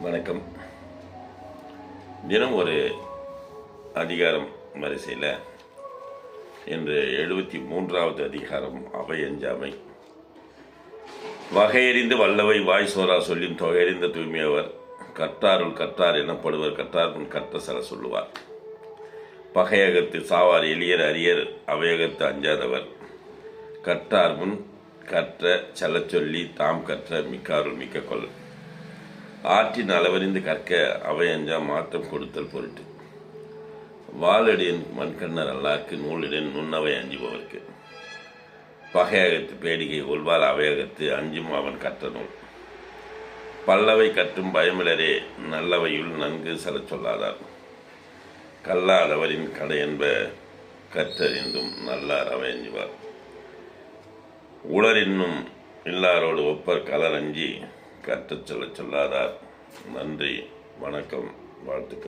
வணக்கம். தினம் ஒரு அதிகாரம் வரிசையில் இன்று 73வது அதிகாரம் அவையஞ்சாமை. வகையறிந்து வல்லவை வாய் சோரா சொல்லின் தொகையறிந்த தூய்மையவர் கற்றாருள் கற்றார் எனப்படுவர் கற்றார் முன் கற்ற செல சொல்லுவார். பகையகத்து சாவார் எளியர் அரியர் அவையகத்து அஞ்சாதவர் கற்றார் முன் கற்ற செல சொல்லி தாம் கற்ற மிக்காருள் மிக்க கொள். ஆற்றின் அளவறிந்து கற்க அவையஞ்சா மாற்றம் கொடுத்தல் பொருட்டு. வாளடியின் மண்கண்ணர் அல்லாருக்கு நூலிடன் நுண்ணவை அஞ்சுபவர்க்கு. பகையகத்து பேடிகை ஒல்வால் அவையகத்து அஞ்சும் அவன் கற்ற நூல். பல்லவை கற்றும் பயமிலரே நல்லவையுள் நன்கு செல சொல்லாதார். கல்லாதவரின் கடை என்ப கற்றறிந்தும் நல்லார் அவையஞ்சுவார். உளரின்னும் இல்லாரோடு ஒப்பர் கலரஞ்சி கற்றுச் சொல்ல சொல்லாதார். நன்றி, வணக்கம், வாழ்த்துக்கள்.